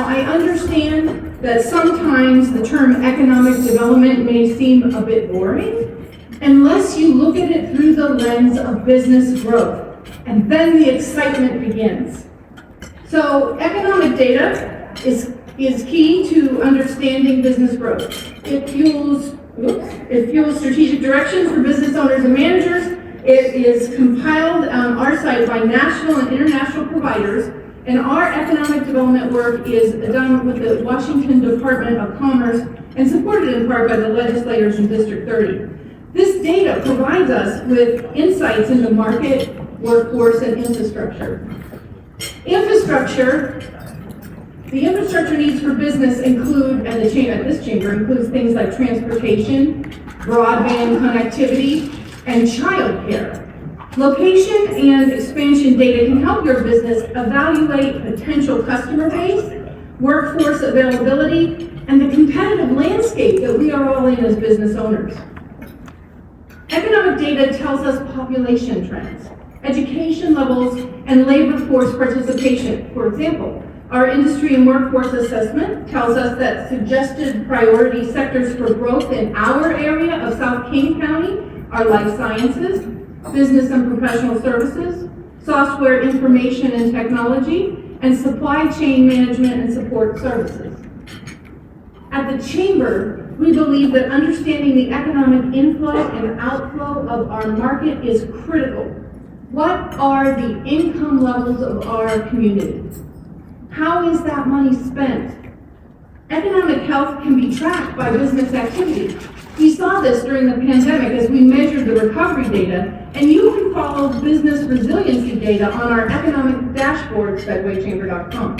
Now, I understand that sometimes the term economic development may seem a bit boring unless you look at it through the lens of business growth, and then the excitement begins. So, economic data is key to understanding business growth. It fuels strategic directions for business owners and managers. It is compiled on our site by national and international providers, and our economic development work is done with the Washington Department of Commerce and supported in part by the legislators in District 30. This data provides us with insights into market, workforce, and infrastructure. The infrastructure needs for business include, and this chamber includes things like transportation, broadband connectivity, and childcare. Location and expansion data can help your business evaluate potential customer base, workforce availability, and the competitive landscape that we are all in as business owners. Economic data tells us population trends, education levels, and labor force participation. For example, our industry and workforce assessment tells us that suggested priority sectors for growth in our area of South King County are life sciences, business and professional services, software information and technology, and supply chain management and support services. At the Chamber, we believe that understanding the economic inflow and outflow of our market is critical. What are the income levels of our community? How is that money spent? Economic health can be tracked by business activity. We saw this during the pandemic as we measured the recovery data, and you can follow business resiliency data on our economic dashboard, fedwaychamber.com.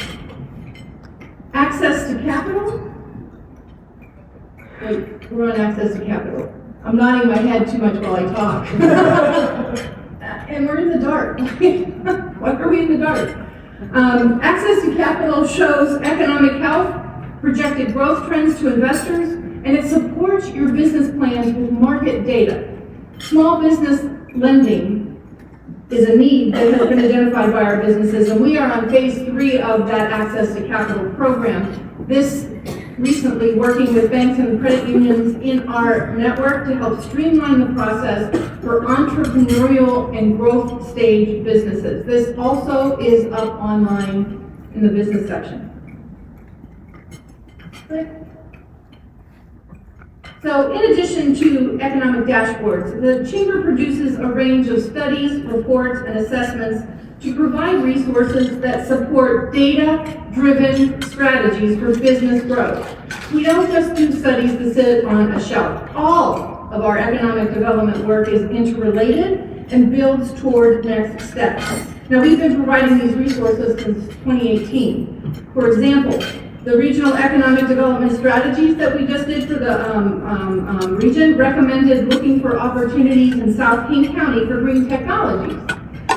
Access to capital? Wait, we're on access to capital. I'm nodding my head too much while I talk. And we're in the dark. Why are we in the dark? Access to capital shows economic health, projected growth trends to investors, and it supports your business plans with market data. Small business lending is a need that has been identified by our businesses, and we are on phase 3 of that access to capital program. This recently working with banks and credit unions in our network to help streamline the process for entrepreneurial and growth stage businesses. This also is up online in the business section. So in addition to economic dashboards, the Chamber produces a range of studies, reports, and assessments to provide resources that support data-driven strategies for business growth. We don't just do studies to sit on a shelf. All of our economic development work is interrelated and builds toward next steps. Now, we've been providing these resources since 2018. For example, the regional economic development strategies that we just did for the region recommended looking for opportunities in South King County for green technologies,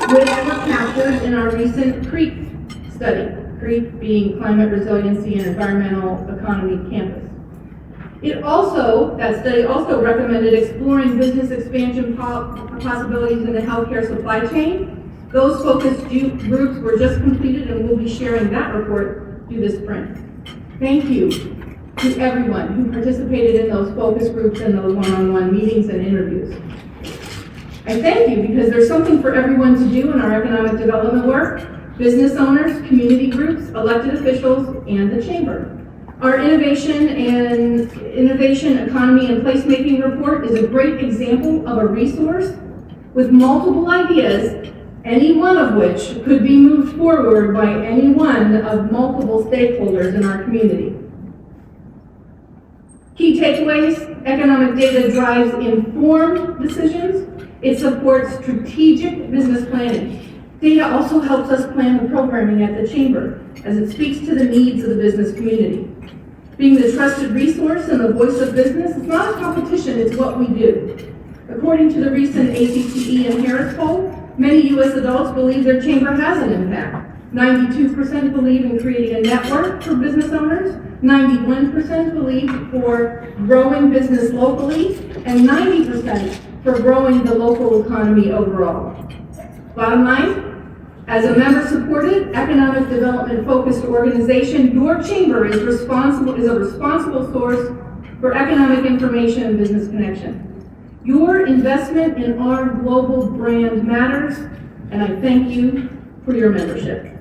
which were captured in our recent CREEP study, CREEP being Climate Resiliency and Environmental Economy Campus. That study also recommended exploring business expansion possibilities in the healthcare supply chain. Those focus groups were just completed, and we'll be sharing that report through this spring. Thank you to everyone who participated in those focus groups and those one-on-one meetings and interviews. I thank you because there's something for everyone to do in our economic development work: business owners, community groups, elected officials, and the Chamber. Our Innovation, Economy, and Placemaking report is a great example of a resource with multiple ideas, any one of which could be moved forward by any one of multiple stakeholders in our community. Key takeaways: economic data drives informed decisions. It supports strategic business planning. Data also helps us plan the programming at the Chamber, as it speaks to the needs of the business community. Being the trusted resource and the voice of business is not a competition, it's what we do. According to the recent ACTE and Harris poll, many U.S. adults believe their chamber has an impact. 92% believe in creating a network for business owners, 91% believe for growing business locally, and 90% for growing the local economy overall. Bottom line, As a member-supported, economic development-focused organization, your chamber is a responsible source for economic information and business connection. Your investment in our global brand matters, and I thank you for your membership.